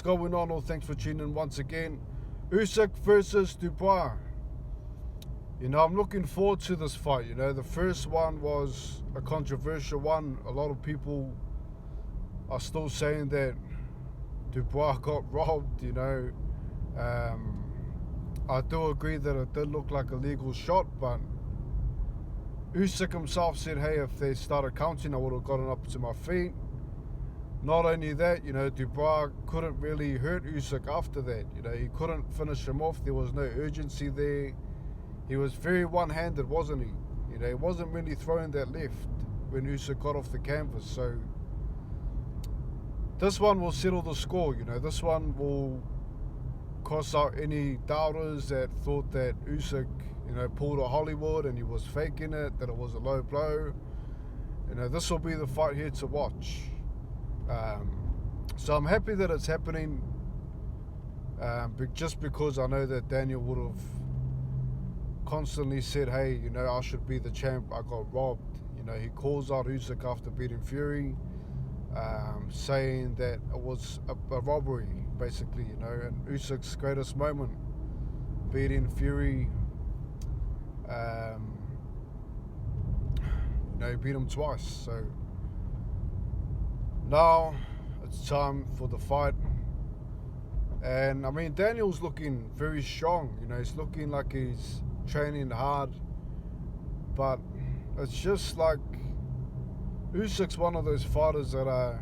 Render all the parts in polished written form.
Going on? All thanks for tuning in once again. Usyk versus Dubois. I'm looking forward to this fight. The first one was a controversial one. A lot of people are still saying that Dubois got robbed. I do agree that it did look like a legal shot, but Usyk himself said, hey, if they started counting, I would have gotten up to my feet. Not only that, Dubois couldn't really hurt Usyk after that. He couldn't finish him off. There was no urgency there. He was very one-handed, wasn't he? He wasn't really throwing that left when Usyk got off the canvas. So this one will settle the score. This one will cross out any doubters that thought that Usyk, pulled a Hollywood and he was faking it, that it was a low blow. This will be the fight here to watch. So I'm happy that it's happening, just because I know that Daniel would have constantly said, hey, I should be the champ, I got robbed. He calls out Usyk after beating Fury, saying that it was a robbery, basically, and Usyk's greatest moment, beating Fury, he beat him twice. So now it's time for the fight. And Daniel's looking very strong. He's looking like he's training hard, but it's just like Usyk's one of those fighters that are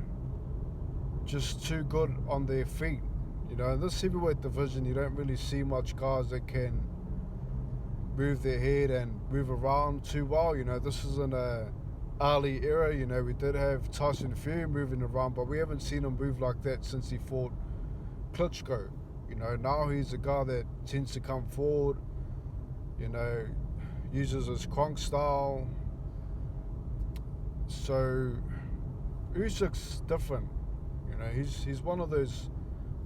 just too good on their feet. In this heavyweight division, you don't really see much guys that can move their head and move around too well. This isn't a Ali era. We did have Tyson Fury moving around, but we haven't seen him move like that since he fought Klitschko. Now he's a guy that tends to come forward, uses his Kronk style. So Usyk's different. He's one of those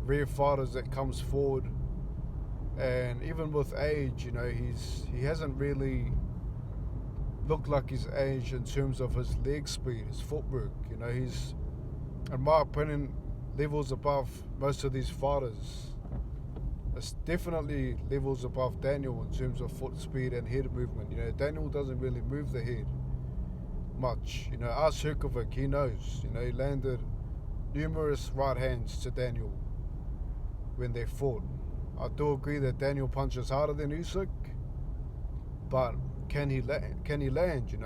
rare fighters that comes forward, and even with age, he hasn't really looked like his age in terms of his leg speed, his footwork. He's, in my opinion, levels above most of these fighters. It's definitely levels above Daniel in terms of foot speed and head movement. Daniel doesn't really move the head much. Ask Herkovic, he knows. He landed numerous right hands to Daniel when they fought. I do agree that Daniel punches harder than Usyk, but can he land?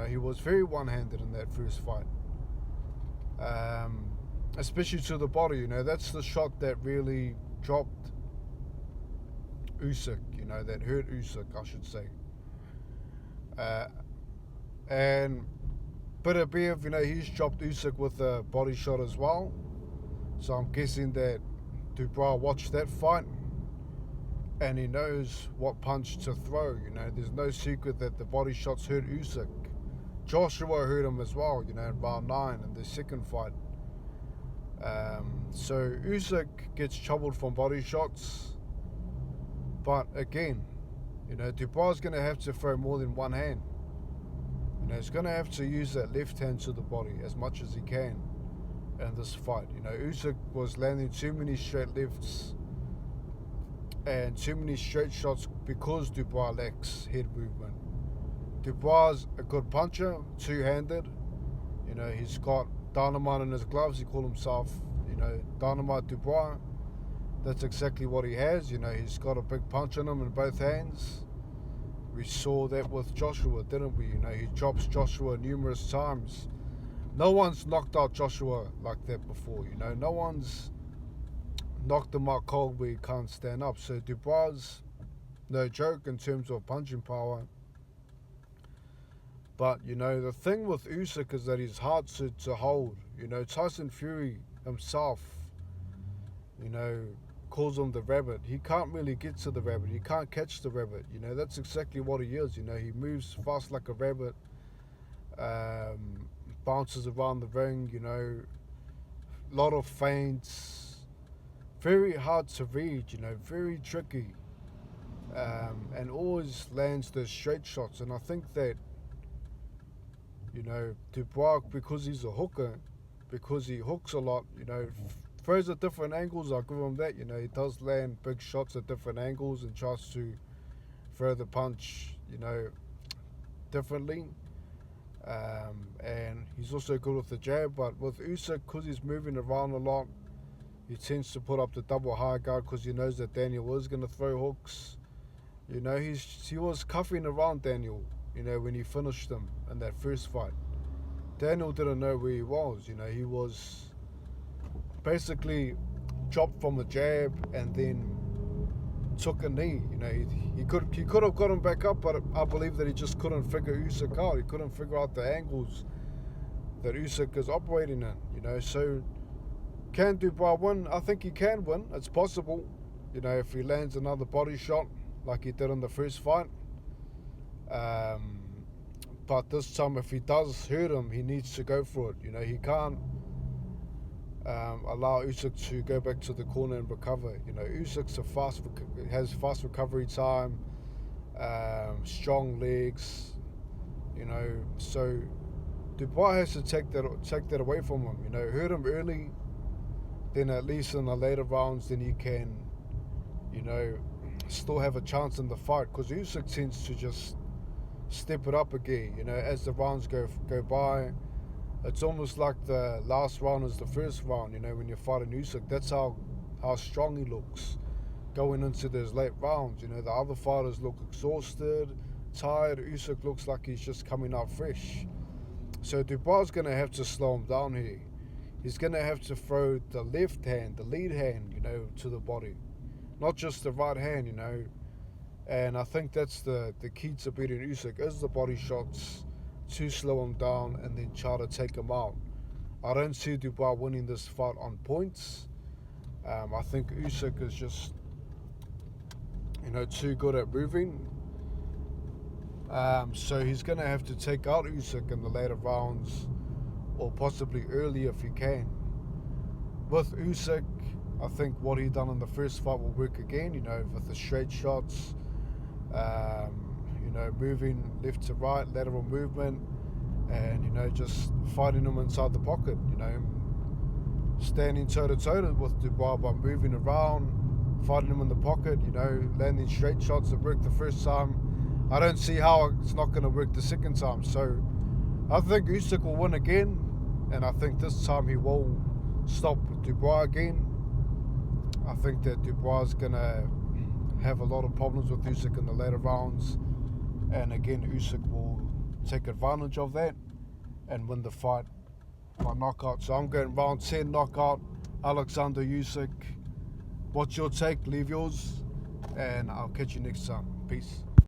He was very one-handed in that first fight, especially to the body. That's the shot that really dropped Usyk. That hurt Usyk, I should say. And Beterbiev, he's dropped Usyk with a body shot as well. So I'm guessing that Dubois watched that fight and he knows what punch to throw. There's no secret that the body shots hurt Usyk. Joshua hurt him as well, in round 9 in the second fight. So Usyk gets troubled from body shots. But again, Dubois is going to have to throw more than one hand. He's going to have to use that left hand to the body as much as he can in this fight. Usyk was landing too many straight lefts and too many straight shots because Dubois lacks head movement. Dubois is a good puncher, two-handed. He's got dynamite in his gloves. He called himself, Dynamite Dubois. That's exactly what he has. He's got a big punch in him in both hands. We saw that with Joshua, didn't we? He drops Joshua numerous times. No one's knocked out Joshua like that before. No one's knocked him out cold where he can't stand up. So Dubois, no joke in terms of punching power. But, the thing with Usyk is that he's hard to hold. Tyson Fury himself, calls him the rabbit. He can't really get to the rabbit. He can't catch the rabbit. That's exactly what he is. He moves fast like a rabbit, bounces around the ring, a lot of feints, very hard to read, very tricky, and always lands those straight shots. And I think that, Dubois, because he's a hooker, because he hooks a lot, throws at different angles, I'll give him that. He does land big shots at different angles and tries to throw the punch, differently. And he's also good with the jab, but with Usyk, because he's moving around a lot, he tends to put up the double high guard because he knows that Daniel is going to throw hooks. He was cuffing around Daniel, when he finished him in that first fight. Daniel didn't know where he was. He was basically dropped from a jab and then took a knee. He could have got him back up, but I believe that he just couldn't figure Usyk out. He couldn't figure out the angles that Usyk is operating in. So can Dubois win? I think he can win. It's possible. If he lands another body shot like he did in the first fight. But this time, if he does hurt him, he needs to go for it. He can't allow Usyk to go back to the corner and recover. Usyk's has fast recovery time, strong legs. So Dubois has to take that away from him. Hurt him early, then at least in the later rounds, then he can, still have a chance in the fight. Because Usyk tends to just step it up again. As the rounds go by. It's almost like the last round is the first round, when you're fighting Usyk. That's how strong he looks going into those late rounds. The other fighters look exhausted, tired. Usyk looks like he's just coming out fresh. So Dubois is going to have to slow him down here. He's going to have to throw the left hand, the lead hand, to the body. Not just the right hand, And I think that's the key to beating Usyk is the body shots, to slow him down and then try to take him out. I don't see Dubois winning this fight on points. I think Usyk is just, too good at moving. So he's going to have to take out Usyk in the later rounds, or possibly early if he can. With Usyk, I think what he done in the first fight will work again, with the straight shots, moving left to right, lateral movement, and, just fighting him inside the pocket, standing toe-to-toe with Dubois by moving around, fighting him in the pocket, landing straight shots that worked the first time. I don't see how it's not going to work the second time. So I think Usyk will win again, and I think this time he will stop Dubois again. I think that Dubois is going to have a lot of problems with Usyk in the later rounds, and again Usyk will take advantage of that and win the fight by knockout. So I'm going round 10 knockout, Oleksandr Usyk. What's your take? Leave yours, and I'll catch you next time. Peace.